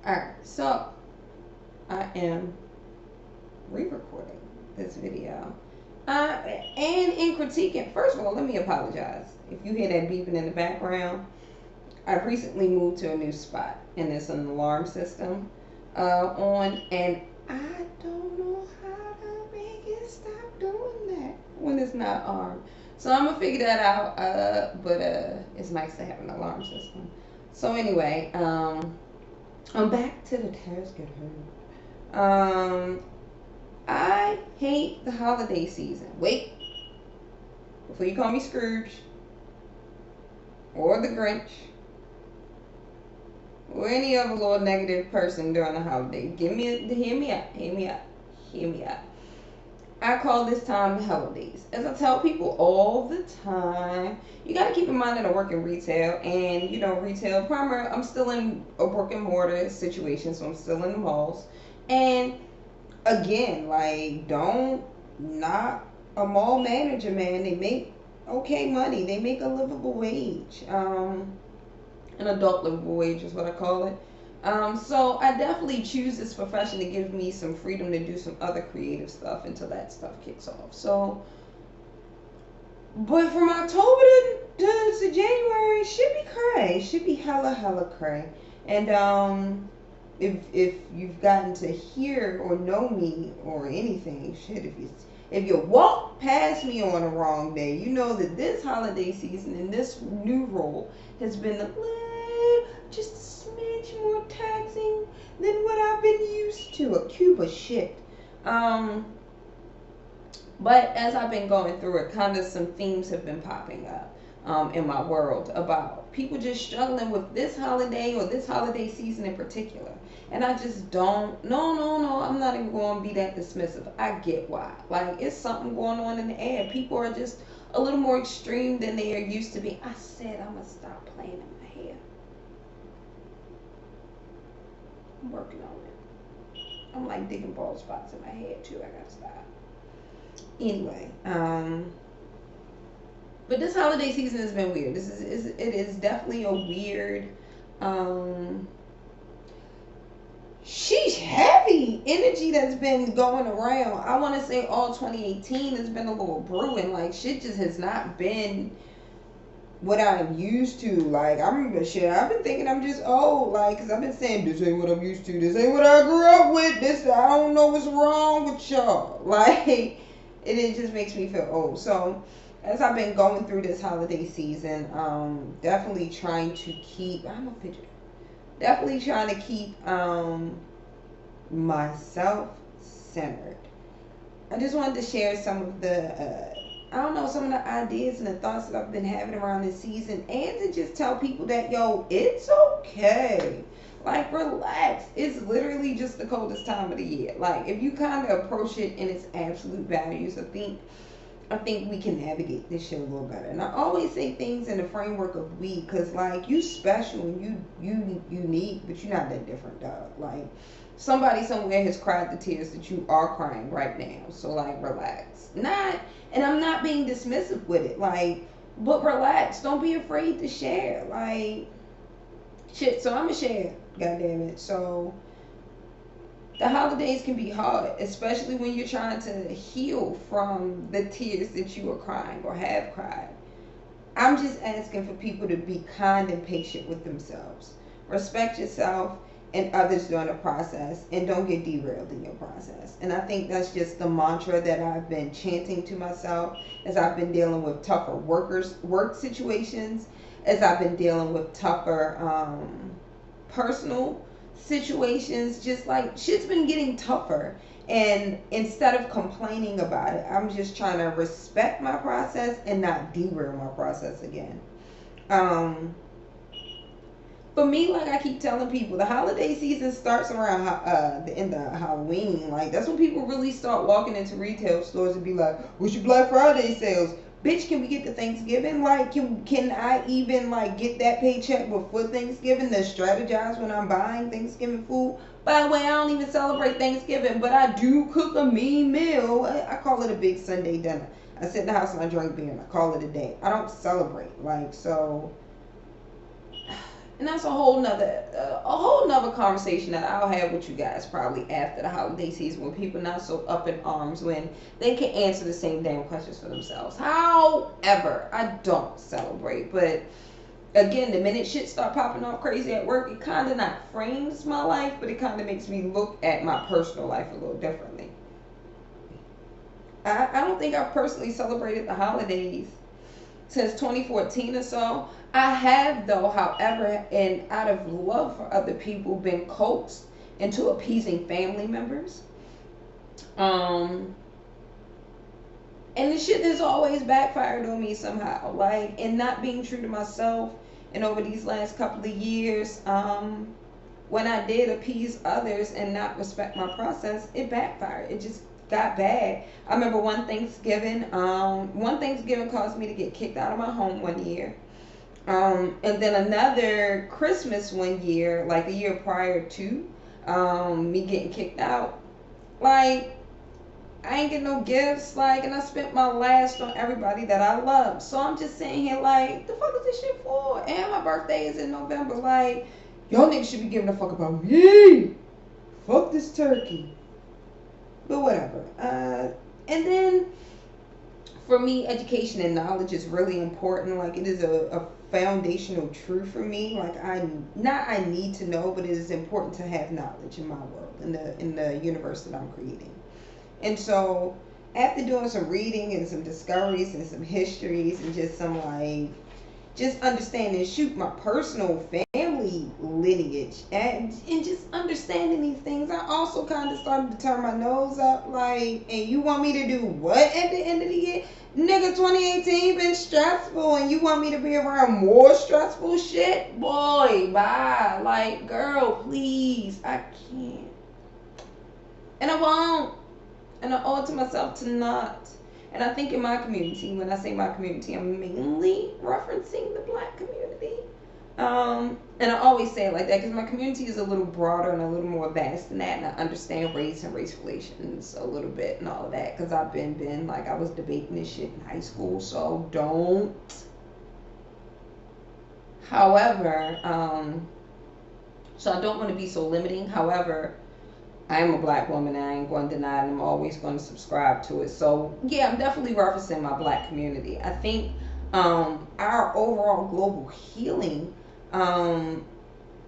Alright, so I am re-recording this video. And in critiquing, first of all, let me apologize. If you hear that beeping in the background, I've recently moved to a new spot and there's an alarm system on, and I don't know how to make it stop doing that when it's not armed. So I'm gonna figure that out. But it's nice to have an alarm system. So anyway, I'm back to the task at hand. I hate the holiday season. Wait, before you call me Scrooge or the Grinch or any other little negative person during the holiday, hear me out, hear me out, hear me out. I call this time the holidays. As I tell people all the time, you got to keep in mind that I work in retail, and retail primary. I'm still in a brick and mortar situation, so I'm still in the malls. And again, like, don't knock a mall manager, man. They make okay money. They make a livable wage. An adult livable wage is what I call it. So I definitely choose this profession to give me some freedom to do some other creative stuff until that stuff kicks off. So, but from October to January, should be cray. Should be hella cray. And if you've gotten to hear or know me or anything, shit, if you walk past me on a wrong day, you know that this holiday season and this new role has been just a smidge more taxing than what I've been used to. A cube of shit. But as I've been going through it, kind of some themes have been popping up in my world about people just struggling with this holiday or this holiday season in particular. And I just don't, no, I'm not even going to be that dismissive. I get why. Like, it's something going on in the air. People are just a little more extreme than they are used to be. I said I'm going to stop playing in my hair. I'm working on it. I'm like digging bald spots in my head too. I got to stop. Anyway, but this holiday season has been weird. It is definitely a weird, sheesh, heavy energy that's been going around. I want to say all 2018 has been a little brewing. Like, shit just has not been what I'm used to. Like, I remember shit, I've been thinking I'm just old. Like, because I've been saying, this ain't what I'm used to. This ain't what I grew up with. This, I don't know what's wrong with y'all. Like, it just makes me feel old. So, as I've been going through this holiday season, definitely trying to keep, I'm a fidget. Definitely trying to keep myself centered. I just wanted to share some of the, some of the ideas and the thoughts that I've been having around this season, and to just tell people that, yo, it's okay. Like, relax. It's literally just the coldest time of the year. Like, if you kind of approach it in its absolute values, I think we can navigate this shit a little better. And I always say things in the framework of we, because, like, you special and you unique, but you're not that different, dog. Like, somebody somewhere has cried the tears that you are crying right now. So, like, relax. And I'm not being dismissive with it. Like, but relax. Don't be afraid to share. Like, shit, so I'm going to share. God damn it. So, the holidays can be hard, especially when you're trying to heal from the tears that you are crying or have cried. I'm just asking for people to be kind and patient with themselves. Respect yourself and others during the process, and don't get derailed in your process. And I think that's just the mantra that I've been chanting to myself as I've been dealing with tougher work situations, as I've been dealing with tougher personal situations. Just like, shit's been getting tougher, and instead of complaining about it, I'm just trying to respect my process and not derail my process again. For me, like I keep telling people, the holiday season starts around the end of Halloween. Like, that's when people really start walking into retail stores and be like, what's your Black Friday sales? Bitch, can we get to Thanksgiving? Like, can I even, like, get that paycheck before Thanksgiving to strategize when I'm buying Thanksgiving food? By the way, I don't even celebrate Thanksgiving, but I do cook a mean meal. I call it a big Sunday dinner. I sit in the house and I drink beer and I call it a day. I don't celebrate. Like, so... And that's a whole nother conversation that I'll have with you guys probably after the holiday season, when people not so up in arms, when they can answer the same damn questions for themselves. However, I don't celebrate, but again, the minute shit start popping off crazy at work, it kind of not frames my life, but it kind of makes me look at my personal life a little differently. I don't think I've personally celebrated the holidays since 2014 or so. I have, though, however, and out of love for other people, been coaxed into appeasing family members. And the shit has always backfired on me somehow. Like, and not being true to myself. And over these last couple of years, when I did appease others and not respect my process, it backfired. It just got bad. I remember one Thanksgiving caused me to get kicked out of my home one year. And then another Christmas one year, like the year prior to me getting kicked out. Like, I ain't get no gifts, like, and I spent my last on everybody that I love. So I'm just sitting here like, the fuck is this shit for? And my birthday is in November. Like, y'all niggas should be giving a fuck about me. Fuck this turkey. But whatever. And then for me, education and knowledge is really important. Like, it is a foundational truth for me. Like, I need to know, but it is important to have knowledge in my world, in the universe that I'm creating. And so, after doing some reading and some discoveries and some histories and just some just understanding, my personal family lineage and just understanding these things, I also kind of started to turn my nose up. Like, and you want me to do what at the end of the year? Nigga, 2018 been stressful, and you want me to be around more stressful shit? Boy, bye. Like, girl, please, I can't. And I won't. And I owe it to myself to not. And I think in my community, when I say my community, I'm mainly referencing the black community. And I always say it like that because my community is a little broader and a little more vast than that. And I understand race and race relations a little bit and all of that because I've been like, I was debating this shit in high school. So don't. However, so I don't want to be so limiting. However, I am a black woman and I ain't going to deny it, and I'm always going to subscribe to it. So, yeah, I'm definitely referencing my black community. I think our overall global healing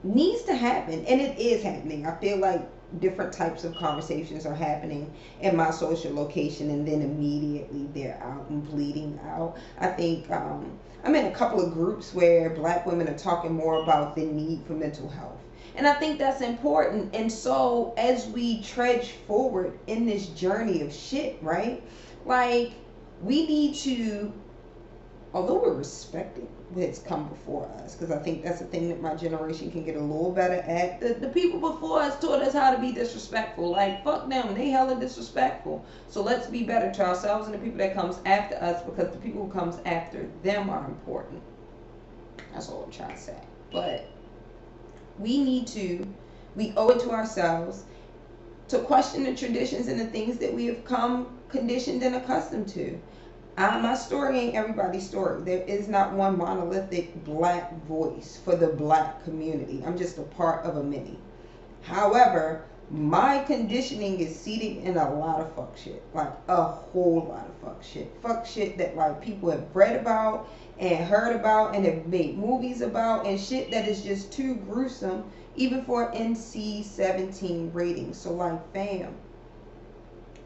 needs to happen, and it is happening. I feel like different types of conversations are happening in my social location, and then immediately they're out and bleeding out. I think I'm in a couple of groups where black women are talking more about the need for mental health. And I think that's important. And so as we trudge forward in this journey of shit, right? Like, we need to, although we're respecting what's come before us, because I think that's the thing that my generation can get a little better at. The people before us taught us how to be disrespectful. Like, fuck them. They hella disrespectful. So let's be better to ourselves and the people that comes after us, because the people who comes after them are important. That's all I'm trying to say. But we owe it to ourselves to question the traditions and the things that we have come conditioned and accustomed to. My story ain't everybody's story. There is not one monolithic black voice for the black community. I'm just a part of a many. However, my conditioning is seated in a lot of fuck shit. Like, a whole lot of fuck shit. Fuck shit that, like, people have read about and heard about and have made movies about, and shit that is just too gruesome even for NC-17 ratings. So, like, fam,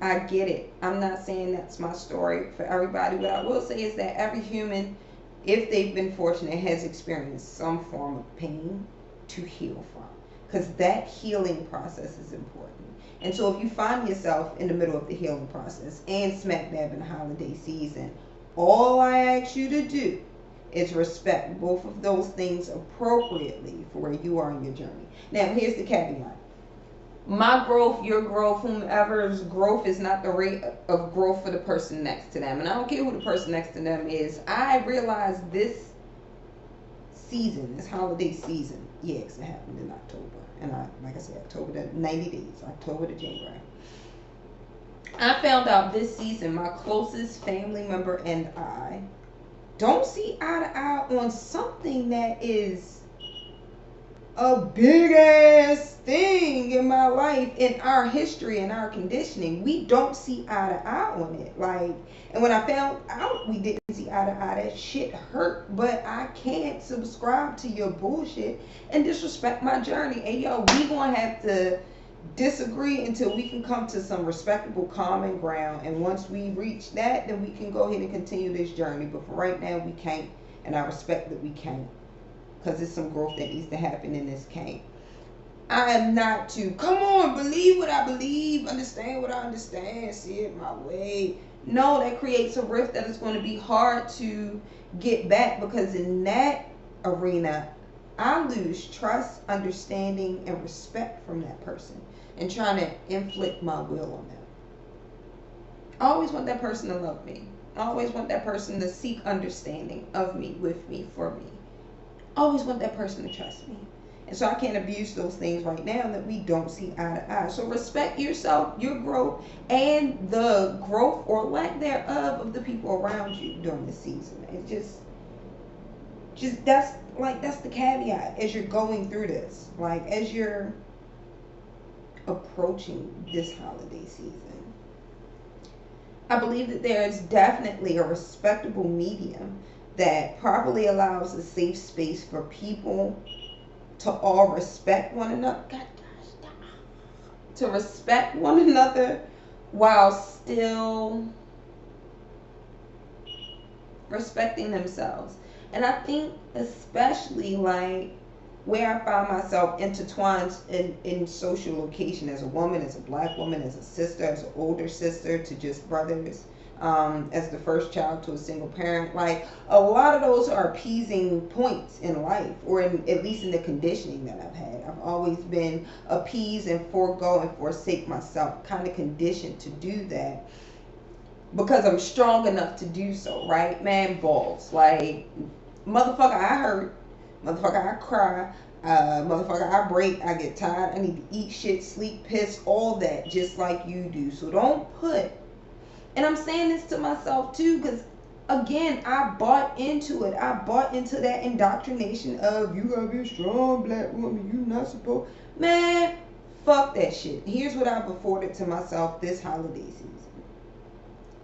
I get it. I'm not saying that's my story for everybody. What I will say is that every human, if they've been fortunate, has experienced some form of pain to heal from, because that healing process is important. And so if you find yourself in the middle of the healing process and smack dab in the holiday season, all I ask you to do is respect both of those things appropriately for where you are in your journey. Now, here's the caveat. My growth, your growth, whomever's growth is not the rate of growth for the person next to them. And I don't care who the person next to them is. I realize this season, this holiday season, yeah, because it happened in October. And like I said, October to 90 days, October to January. I found out this season my closest family member and I don't see eye to eye on something that is a big ass thing in my life, in our history and our conditioning. We don't see eye to eye on it. Like, and when I found out we didn't see eye to eye, that shit hurt. But I can't subscribe to your bullshit and disrespect my journey. And yo, we gonna have to disagree until we can come to some respectable common ground. And once we reach that, then we can go ahead and continue this journey. But for right now, we can't. And I respect that we can't. Because there's some growth that needs to happen in this can't. I am not to, come on, believe what I believe, understand what I understand, see it my way. No, that creates a rift that is going to be hard to get back, because in that arena, I lose trust, understanding, and respect from that person and trying to inflict my will on them. I always want that person to love me. I always want that person to seek understanding of me, with me, for me. I always want that person to trust me. And so I can't abuse those things right now that we don't see eye to eye. So respect yourself, your growth, and the growth or lack thereof of the people around you during the season. And just that's the caveat as you're going through this. Like, as you're approaching this holiday season. I believe that there is definitely a respectable medium that properly allows a safe space for people to all respect one another. God gosh, stop. To respect one another while still respecting themselves. And I think especially like where I find myself intertwined in social location as a woman, as a black woman, as a sister, as an older sister to just brothers, as the first child to a single parent. Like, a lot of those are appeasing points in life, or at least in the conditioning that I've had. I've always been appease and forego and forsake myself, kind of conditioned to do that because I'm strong enough to do so, right? Man, balls. Like, motherfucker, I hurt. Motherfucker, I cry. Motherfucker, I break. I get tired. I need to eat shit, sleep, piss, all that, just like you do. So don't put, and I'm saying this to myself too, because again, I bought into it. I bought into that indoctrination of, you gotta be a strong black woman, you not supposed. Man, fuck that shit. Here's what I've afforded to myself this holiday season,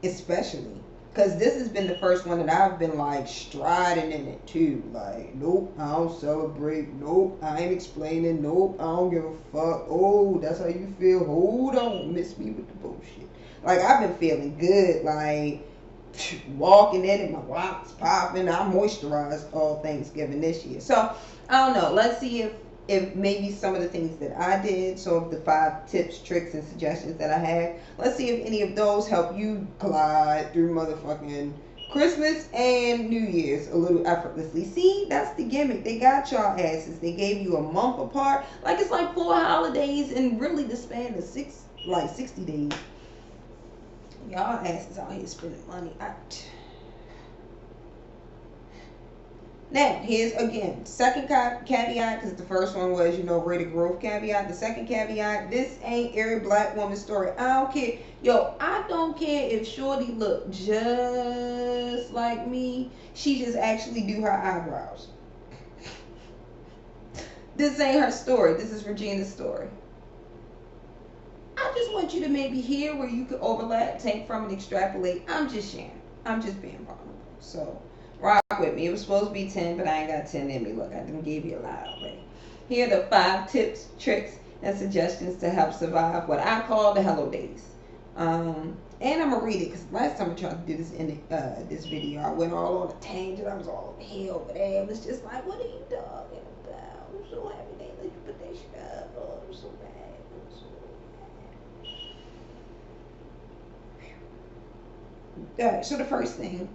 especially because this has been the first one that I've been like striding in it too. Like, nope, I don't celebrate. Nope, I ain't explaining. Nope, I don't give a fuck. Oh, that's how you feel. Hold on, miss me with the bullshit. Like, I've been feeling good. Like, walking in it, my locks popping. I moisturized all Thanksgiving this year. So, I don't know. Let's see if maybe some of the things that I did, so of the 5 tips, tricks, and suggestions that I had, let's see if any of those help you glide through motherfucking Christmas and New Year's a little effortlessly. See, that's the gimmick. They got y'all asses. They gave you a month apart. Like, it's like 4 holidays in really the span of 60 days. Y'all asses out here spending money. Now, here's again, second caveat, because the first one was, rate of growth caveat. The second caveat, this ain't every black woman's story. I don't care. Yo, I don't care if Shorty look just like me. She just actually do her eyebrows. This ain't her story. This is Regina's story. I just want you to maybe hear where you could overlap, take from, and extrapolate. I'm just sharing. I'm just being vulnerable. So, rock with me. It was supposed to be 10, but I ain't got 10 in me. Look, I done gave you a lot already. Here are the 5 tips, tricks, and suggestions to help survive what I call the hello days. And I'm going to read it, because last time I tried to do this in this video, I went all on a tangent. I was all hell over there. It was just like, what are you talking about? I'm so happy they let you put that shit up. Oh, I'm so bad. Alright, so the first thing,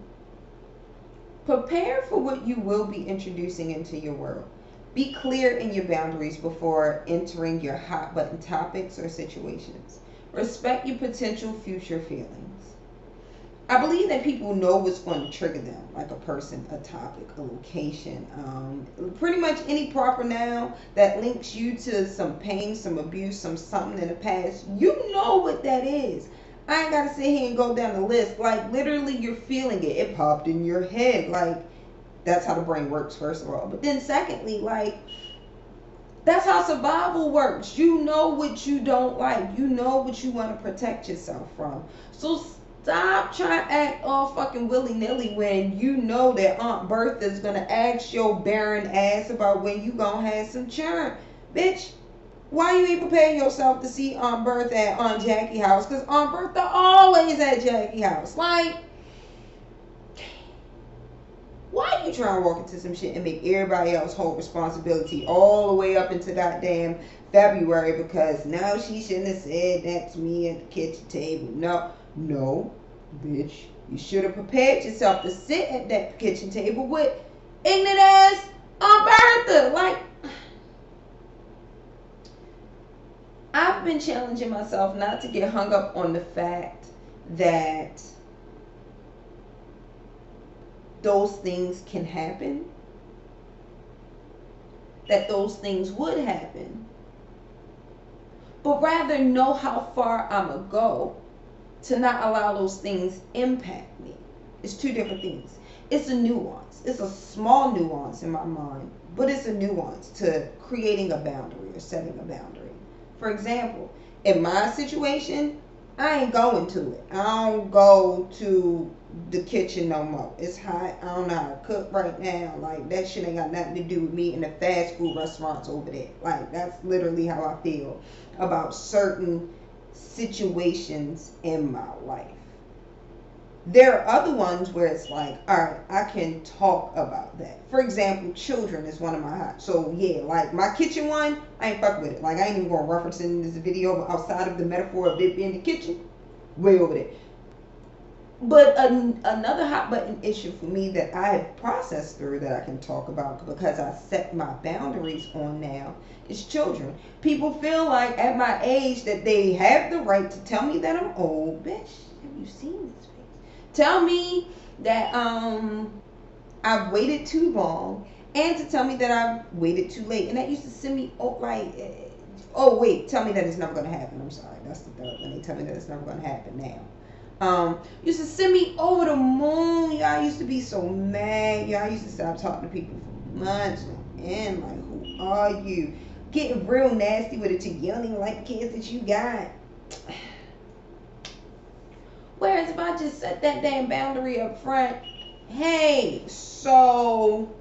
prepare for what you will be introducing into your world. Be clear in your boundaries before entering your hot button topics or situations. Respect your potential future feelings. I believe that people know what's going to trigger them, like a person, a topic, a location, pretty much any proper noun that links you to some pain, some abuse, some something in the past. You know what that is. I ain't got to sit here and go down the list. Like, literally, you're feeling it. It popped in your head. Like, that's how the brain works, first of all. But then secondly, like, That's how survival works. You know what you don't like. You know what you want to protect yourself from. So stop trying to act all fucking willy nilly when you know that Aunt Bertha's gonna ask your barren ass about when you gonna have some churn. Bitch, why you ain't preparing yourself to see Aunt Bertha at Aunt Jackie house? Cause Aunt Bertha always at Jackie house. Like, why you trying to walk into some shit and make everybody else hold responsibility all the way up into goddamn February because now she shouldn't have said that to me at the kitchen table? No, no, bitch. You should have prepared yourself to sit at that kitchen table with ignorant ass Aunt Bertha. Like, I've been challenging myself not to get hung up on the fact that those things can happen, that those things would happen, but rather know how far I'm going to go to not allow those things impact me. It's two different things. It's a nuance. It's a small nuance in my mind, but it's a nuance to creating a boundary or setting a boundary. For example, in my situation, I ain't going to it. I don't go to the kitchen no more. It's hot. I don't know how to cook right now. Like, that shit ain't got nothing to do with me and the fast food restaurants over there. Like, that's literally how I feel about certain situations in my life. There are other ones where it's like, all right, I can talk about that. For example, children is one of my hot. So yeah, like my kitchen one, I ain't fuck with it. Like, I ain't even gonna reference it in this video, but outside of the metaphor of it being the kitchen, way over there. But another hot button issue for me that I have processed through that I can talk about because I set my boundaries on now is children. People feel like at my age that they have the right to tell me that I'm old. Bitch, have you seen this face? Tell me that I've waited too long, and to tell me that I've waited too late. And that used to send me tell me that it's never gonna happen. I'm sorry, that's the third when they tell me that it's never gonna happen now. Used to send me over the moon. Y'all used to be so mad. Y'all used to stop talking to people for months and like, who are you? Getting real nasty with it too. You don't even like the kids that you got. Whereas if I just set that damn boundary up front, hey, so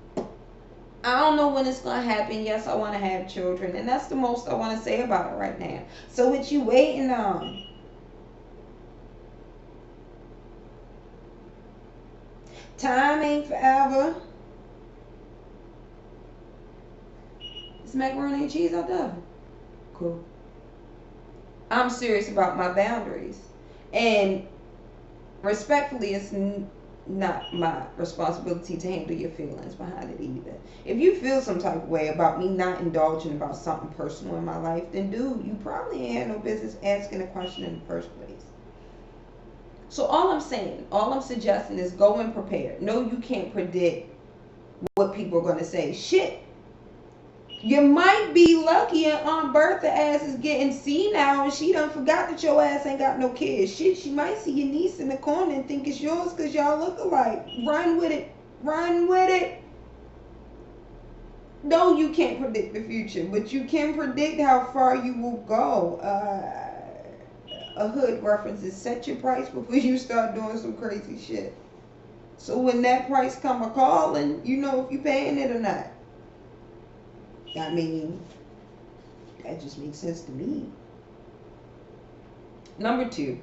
I don't know when it's gonna happen. Yes, I want to have children, and that's the most I want to say about it right now. So what you waiting on? Time ain't forever. It's macaroni and cheese out there. Cool. I'm serious about my boundaries. And respectfully, it's not my responsibility to handle your feelings behind it either. If you feel some type of way about me not indulging about something personal in my life, then dude, you probably ain't had no business asking a question in the first place. So all I'm saying, all I'm suggesting is go in prepared. No, you can't predict what people are going to say. Shit, you might be lucky and Aunt Bertha ass is getting senile and she done forgot that your ass ain't got no kids. Shit, she might see your niece in the corner and think it's yours because y'all look alike. Run with it. Run with it. No, you can't predict the future, but you can predict how far you will go. A hood reference is set your price before you start doing some crazy shit. So when that price come a calling, you know if you paying it or not. I mean, that just makes sense to me. Number 2,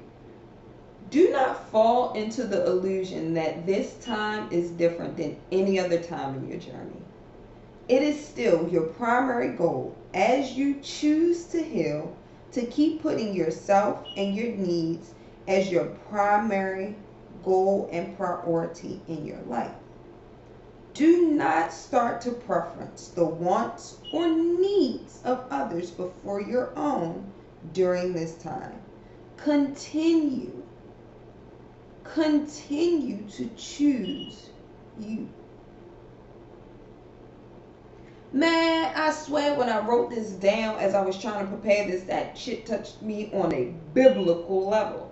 do not fall into the illusion that this time is different than any other time in your journey. It is still your primary goal as you choose to heal to keep putting yourself and your needs as your primary goal and priority in your life. Do not start to preference the wants or needs of others before your own during this time. Continue to choose you. Man, I swear when I wrote this down as I was trying to prepare this, that shit touched me on a biblical level.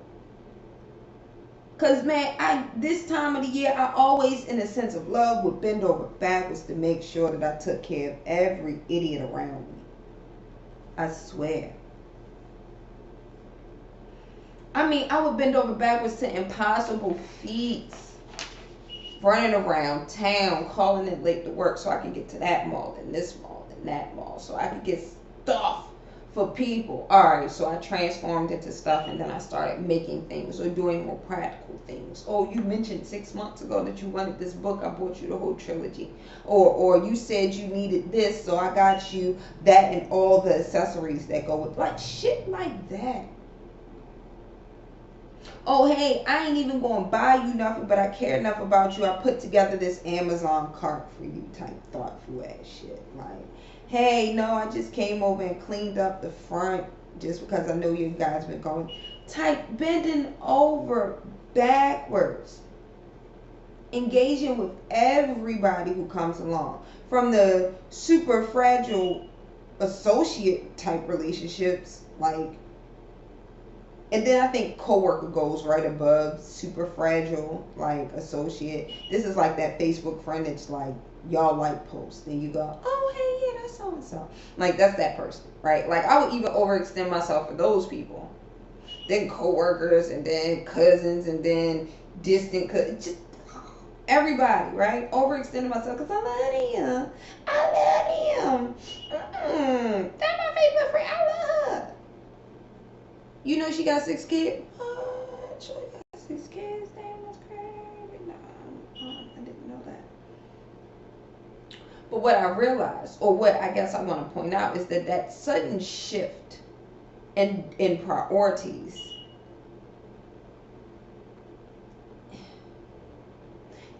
Cause man, this time of the year, I always, in a sense of love, would bend over backwards to make sure that I took care of every idiot around me. I swear. I mean, I would bend over backwards to impossible feats, running around town, calling it late to work so I could get to that mall, and this mall, and that mall, so I could get stuff for people. Alright, so I transformed into stuff, and then I started making things or doing more practical things. Oh, you mentioned 6 months ago that you wanted this book, I bought you the whole trilogy. Or you said you needed this, so I got you that and all the accessories that go with, like, shit like that. Oh, hey, I ain't even going to buy you nothing, but I care enough about you. I put together this Amazon cart for you type thoughtful ass shit. Like, hey, no, I just came over and cleaned up the front just because I know you guys been going. Type bending over backwards. Engaging with everybody who comes along. From the super fragile associate type relationships, like, and then I think coworker goes right above super fragile, like associate. This is like that Facebook friend that's like, y'all like posts. Then you go, oh, hey, yeah, that's so and so. Like, that's that person, right? Like, I would even overextend myself for those people. Then coworkers, and then cousins, and then distant cousins. Just everybody, right? Overextending myself because I love him. I love him. That's my favorite friend. I love her. You know she got 6 kids? Oh, she got 6 kids. Damn, that's crazy. No, I didn't know that. But what I realized, or what I guess I want to point out, is that sudden shift in priorities,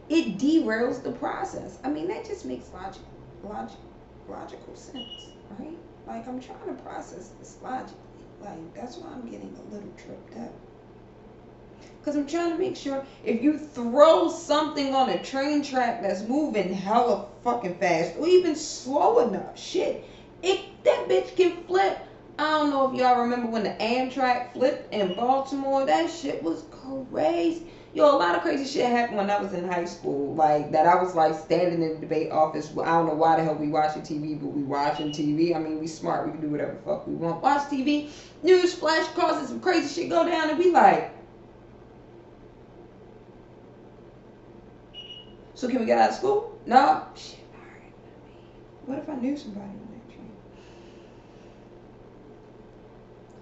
it derails the process. I mean, that just makes logical sense, right? Like, I'm trying to process this logically. Like, that's why I'm getting a little tripped up. Because I'm trying to make sure if you throw something on a train track that's moving hella fucking fast, or even slow enough, shit, that bitch can flip. I don't know if y'all remember when the Amtrak flipped in Baltimore. That shit was crazy. Yo, a lot of crazy shit happened when I was in high school. Like, that I was like standing in the debate office. I don't know why the hell we watching TV, but we watching TV. I mean, we smart. We can do whatever the fuck we want. Watch TV. News flash causes some crazy shit go down, and we like, so can we get out of school? No. Shit, alright. What if I knew somebody on that train?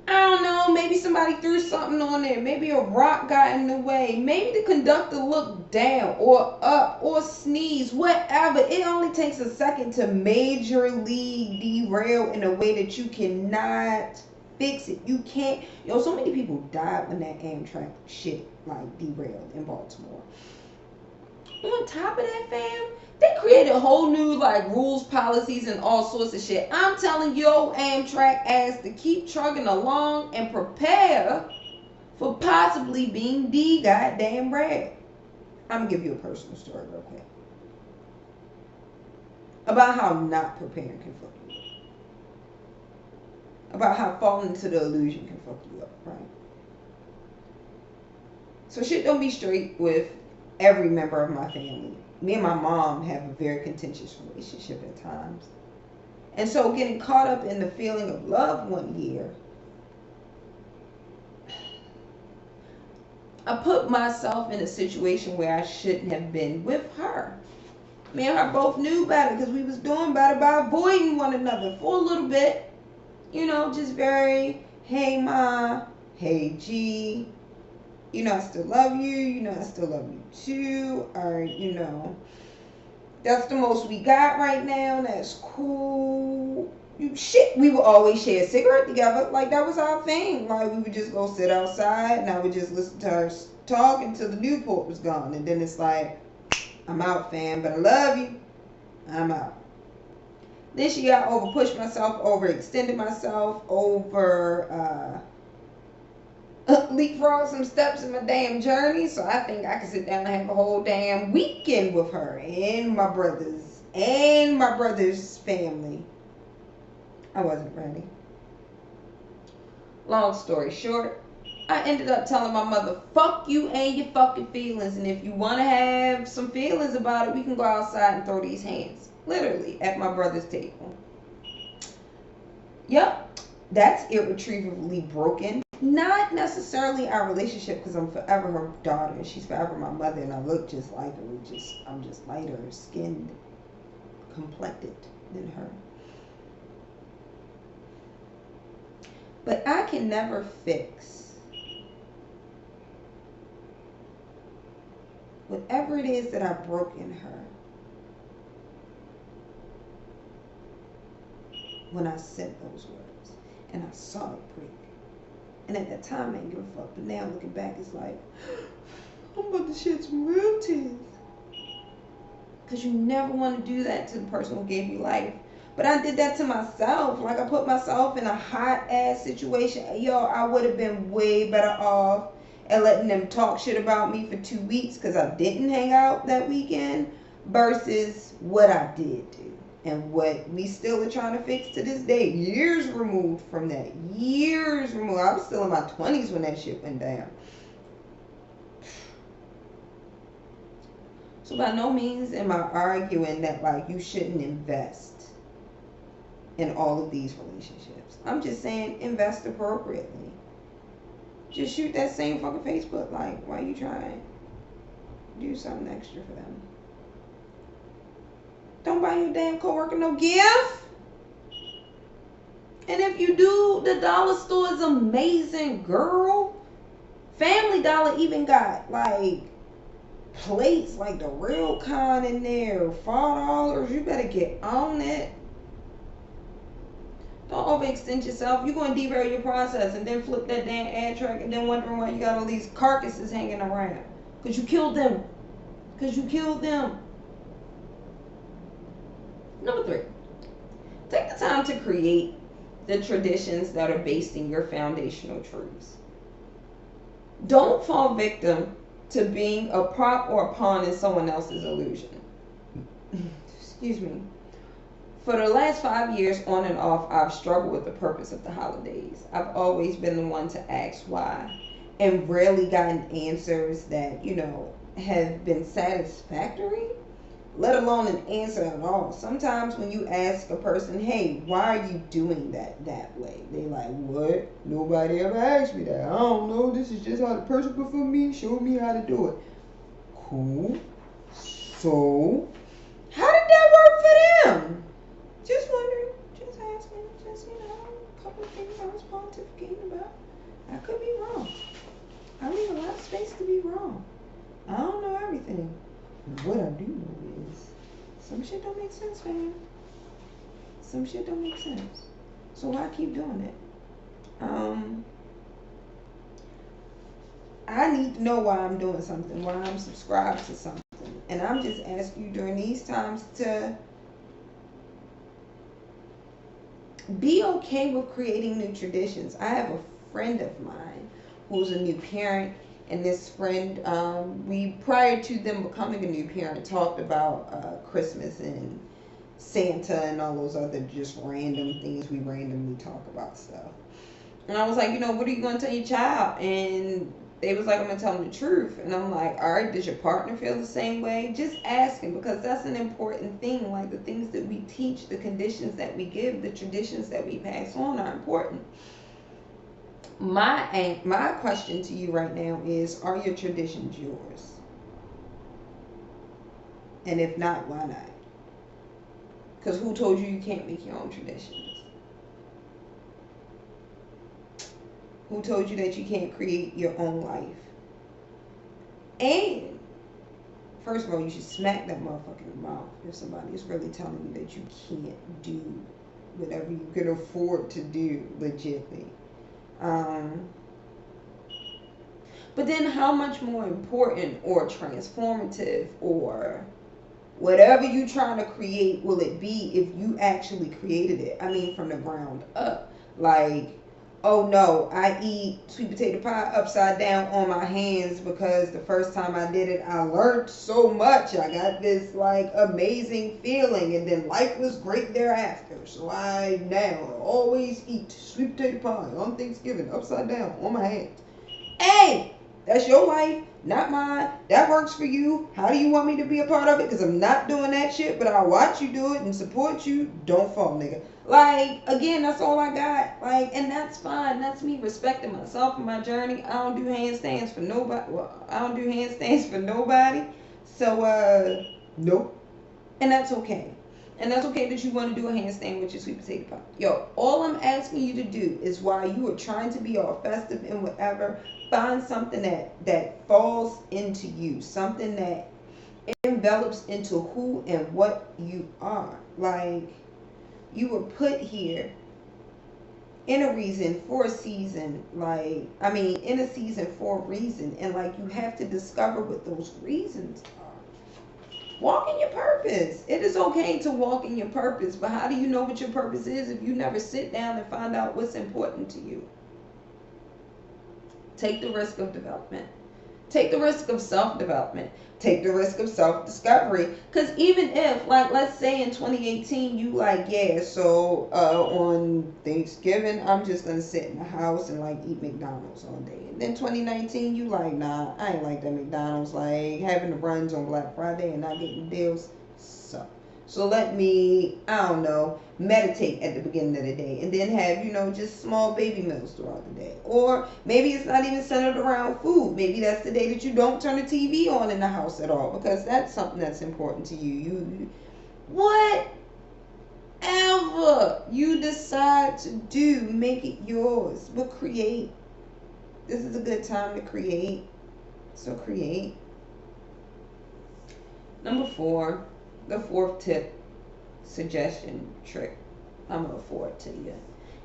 I don't know, maybe somebody threw something on there. Maybe a rock got in the way. Maybe the conductor looked down or up or sneezed, whatever. It only takes a second to majorly derail in a way that you cannot fix it. You can't. Yo, so many people died when that Amtrak shit like derailed in Baltimore. On top of that, fam, they created a whole new like rules, policies, and all sorts of shit. I'm telling your Amtrak ass to keep trucking along and prepare for possibly being the goddamn rad. I'm gonna give you a personal story real quick about how not preparing can fuck you up. About how falling into the illusion can fuck you up, right? So shit don't be straight with every member of my family. Me and my mom have a very contentious relationship at times. And so getting caught up in the feeling of love one year, I put myself in a situation where I shouldn't have been with her. Me and her both knew better because we was doing better by avoiding one another for a little bit. You know, just very, hey ma, hey G, you know I still love you, you know I still love you too, or you know, that's the most we got right now, that's cool. Shit, we would always share a cigarette together, like that was our thing. Like we would just go sit outside and I would just listen to her talk until the Newport was gone, and then it's like, I'm out fam, but I love you, I'm out. This year I overpushed myself, overextended myself, leapfrog some steps in my damn journey, so I think I can sit down and have a whole damn weekend with her and my brother's family. I wasn't ready. Long story short, I ended up telling my mother, fuck you and your fucking feelings, and if you want to have some feelings about it, we can go outside and throw these hands. Literally, at my brother's table. Yep. that's irretrievably broken. Not necessarily our relationship, because I'm forever her daughter and she's forever my mother, and I look just like her. I'm just lighter skinned, complected than her. But I can never fix whatever it is that I broke in her when I said those words and I saw it break. And at that time, I didn't give a fuck. But now, looking back, it's like, I'm about to shed some real tears. Because you never want to do that to the person who gave you life. But I did that to myself. Like, I put myself in a hot-ass situation. Yo, I would have been way better off at letting them talk shit about me for 2 weeks because I didn't hang out that weekend versus what I did do. And what we still are trying to fix to this day, years removed from that. Years removed. I was still in my 20s when that shit went down. So by no means am I arguing that, like, you shouldn't invest in all of these relationships. I'm just saying invest appropriately. Just shoot that same fucking Facebook. Like, why you trying? Do something extra for them. Don't buy your damn coworker no gift. And if you do, the dollar store is amazing, girl. Family Dollar even got like plates like the real kind in there. $4. You better get on it. Don't overextend yourself. You're going to derail your process and then flip that damn ad track and then wondering why you got all these carcasses hanging around. Because you killed them. Because you killed them. Number 3, take the time to create the traditions that are based in your foundational truths. Don't fall victim to being a prop or a pawn in someone else's illusion. Excuse me. For the last 5 years, on and off, I've struggled with the purpose of the holidays. I've always been the one to ask why and rarely gotten answers that, have been satisfactory. Let alone an answer at all. Sometimes when you ask a person, hey, why are you doing that way? They like, what? Nobody ever asked me that. I don't know. This is just how the person before me showed me how to do it. Cool. So, how did that work for them? Just wondering. Just asking. Just, a couple of things I was pontificating about. I could be wrong. I leave a lot of space to be wrong. I don't know everything. What I do know is some shit don't make sense, man. Some shit don't make sense. So why keep doing it? I need to know why I'm doing something, why I'm subscribed to something. And I'm just asking you during these times to be okay with creating new traditions. I have a friend of mine who's a new parent. And this friend, we, prior to them becoming a new parent, talked about Christmas and Santa and all those other just random things. We randomly talk about stuff. And I was like, what are you going to tell your child? And they was like, I'm going to tell them the truth. And I'm like, all right, does your partner feel the same way? Just asking, because that's an important thing. Like, the things that we teach, the conditions that we give, the traditions that we pass on are important. My question to you right now is, are your traditions yours? And if not, why not? Because who told you you can't make your own traditions? Who told you that you can't create your own life? And first of all, you should smack that motherfucker in the mouth if somebody is really telling you that you can't do whatever you can afford to do legitly. But then how much more important or transformative or whatever you're trying to create will it be if you actually created it? I mean, from the ground up. Like, oh no, I eat sweet potato pie upside down on my hands because the first time I did it, I learned so much. I got this like amazing feeling, and then life was great thereafter. So I now always eat sweet potato pie on Thanksgiving upside down on my hands. Hey, That's your life, not mine. That works for you. How do you want me to be a part of it? Because I'm not doing that shit, but I'll watch you do it and support you. Don't fall, nigga. Like, again, that's all I got. Like, and that's fine. That's me respecting myself and my journey. I don't do handstands for nobody. Well, I don't do handstands for nobody. So, nope. And that's okay. And that's okay that you want to do a handstand with your sweet potato pie. Yo, all I'm asking you to do is while you are trying to be all festive and whatever, find something that falls into you, something that envelops into who and what you are. Like, you were put here in a reason for a season. Like, I mean, in a season for a reason. And like, you have to discover what those reasons are. Walk in your purpose. It is okay to walk in your purpose, but how do you know what your purpose is if you never sit down and find out what's important to you? Take the risk of development. Take the risk of self-development. Take the risk of self-discovery. Because even if, like, let's say in 2018, you like, yeah, so on Thanksgiving, I'm just going to sit in the house and, like, eat McDonald's all day. And then 2019, you like, nah, I ain't like that McDonald's. Like, having the runs on Black Friday and not getting deals suck. So let me, I don't know, meditate at the beginning of the day and then have, just small baby meals throughout the day. Or maybe it's not even centered around food. Maybe that's the day that you don't turn the TV on in the house at all because that's something that's important to you. Whatever you decide to do, make it yours. But create. This is a good time to create. So create. Number 4. The 4th tip, suggestion, trick, I'm going to afford to you,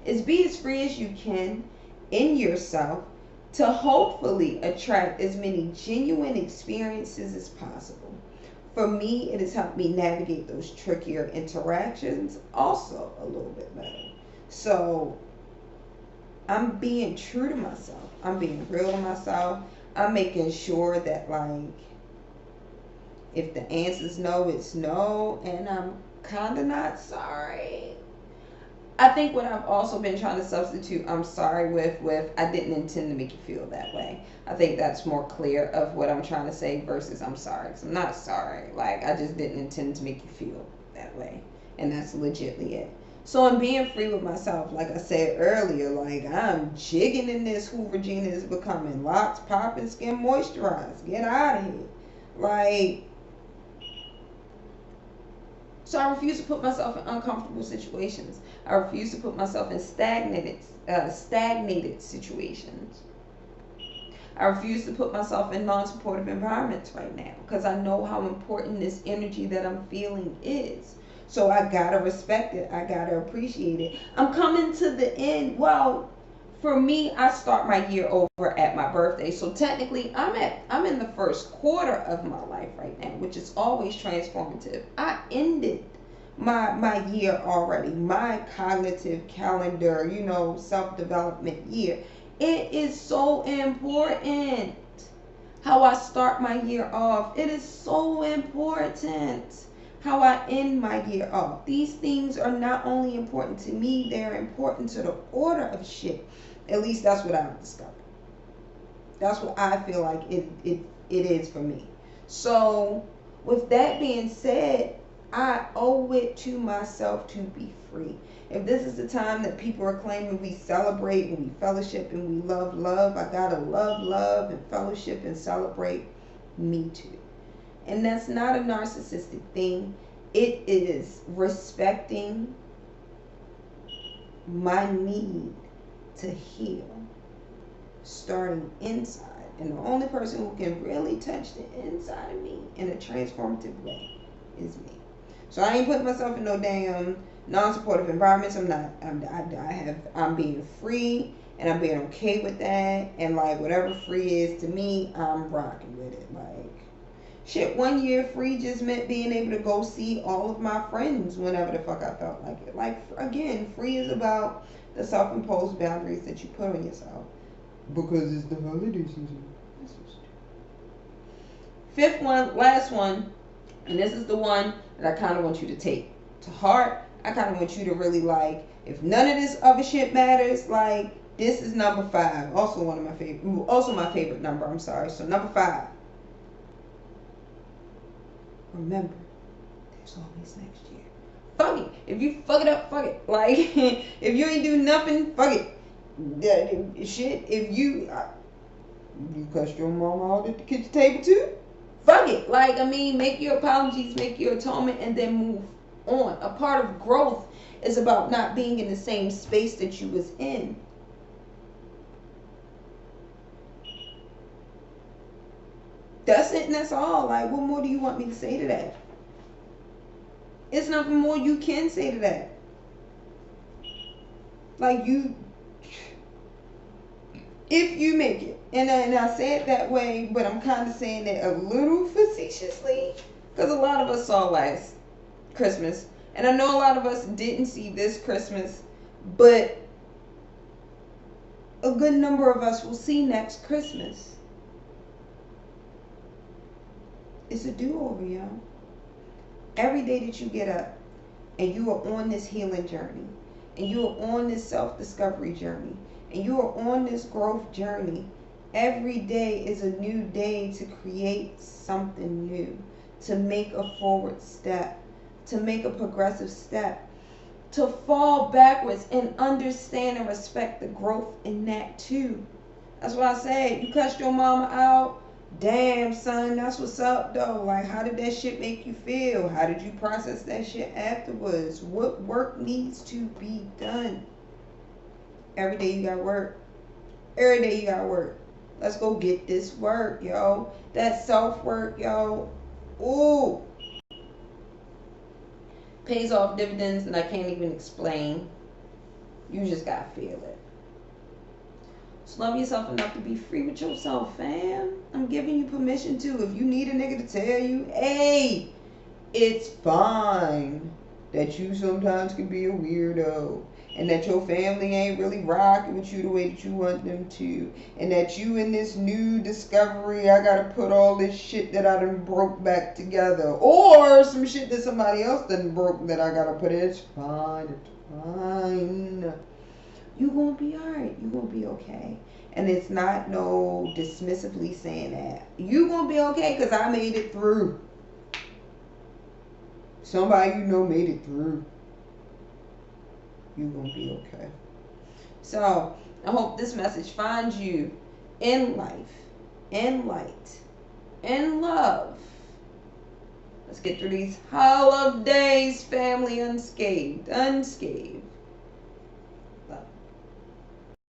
is be as free as you can in yourself to hopefully attract as many genuine experiences as possible. For me, it has helped me navigate those trickier interactions also a little bit better. So I'm being true to myself. I'm being real to myself. I'm making sure that, like, if the answer's no, it's no, and I'm kind of not sorry. I think what I've also been trying to substitute I'm sorry with I didn't intend to make you feel that way. I think that's more clear of what I'm trying to say versus I'm sorry. Because I'm not sorry. Like, I just didn't intend to make you feel that way. And that's legitly it. So in being free with myself, like I said earlier, like, I'm jigging in this who Regina is becoming. Locks, popping, skin moisturized. Get out of here. Like, so I refuse to put myself in uncomfortable situations. I refuse to put myself in stagnated situations. I refuse to put myself in non-supportive environments right now because I know how important this energy that I'm feeling is. So I gotta respect it. I gotta appreciate it. I'm coming to the end. Well, for me, I start my year over at my birthday. So technically, I'm in the first quarter of my life right now, which is always transformative. I ended my year already, my cognitive calendar, self-development year. It is so important how I start my year off. It is so important how I end my year off. These things are not only important to me, they're important to the order of shit. At least that's what I've discovered. That's what I feel like it is for me. So with that being said, I owe it to myself to be free. If this is the time that people are claiming we celebrate and we fellowship and we love, I gotta love and fellowship and celebrate me too. And that's not a narcissistic thing. It is respecting my need to heal, starting inside. And the only person who can really touch the inside of me in a transformative way is me. So I ain't putting myself in no damn non-supportive environments. I'm being free and I'm being okay with that. And like whatever free is to me, I'm rocking with it. Like, shit, 1 year free just meant being able to go see all of my friends whenever the fuck I felt like it. Like, again, free is about the self-imposed boundaries that you put on yourself. Because it's the holiday season. Fifth one, last one, and this is the one that I kind of want you to take to heart. I kind of want you to really, like, if none of this other shit matters, like, This is number 5. Also one of my favorite. Also my favorite number. I'm sorry. So number 5. Remember, there's always next year. Fuck it. If you fuck it up, fuck it. Like, if you ain't do nothing, fuck it. Shit. If you cussed your mama out at the kitchen table too, fuck it. Like, I mean, make your apologies, make your atonement, and then move on. A part of growth is about not being in the same space that you was in. That's it and that's all. Like, what more do you want me to say to that? It's nothing more you can say to that. Like, you, if you make it, and I say it that way, but I'm kind of saying it a little facetiously, because a lot of us saw last Christmas, and I know a lot of us didn't see this Christmas, but a good number of us will see next Christmas. It's a do-over, y'all. Every day that you get up and you are on this healing journey, and you are on this self-discovery journey, and you are on this growth journey, every day is a new day to create something new, to make a forward step, to make a progressive step, to fall backwards and understand and respect the growth in that too. That's why I said, you cussed your mama out. Damn, son, that's what's up, though. Like, how did that shit make you feel? How did you process that shit afterwards? What work needs to be done? Every day you got work. Every day you got work. Let's go get this work, yo. That self-work, yo. Ooh. Pays off dividends that I can't even explain. You just gotta feel it. Just love yourself enough to be free with yourself, fam. I'm giving you permission to. If you need a nigga to tell you, hey, it's fine that you sometimes can be a weirdo, and that your family ain't really rocking with you the way that you want them to, and that you in this new discovery, I gotta put all this shit that I done broke back together, or some shit that somebody else done broke that I gotta put in. It's fine. It's fine. You gonna be alright. You gonna be okay. And it's not no dismissively saying that. You gonna be okay because I made it through. Somebody you know made it through. You gonna be okay. So, I hope this message finds you in life, in light, in love. Let's get through these holidays, family, unscathed, unscathed.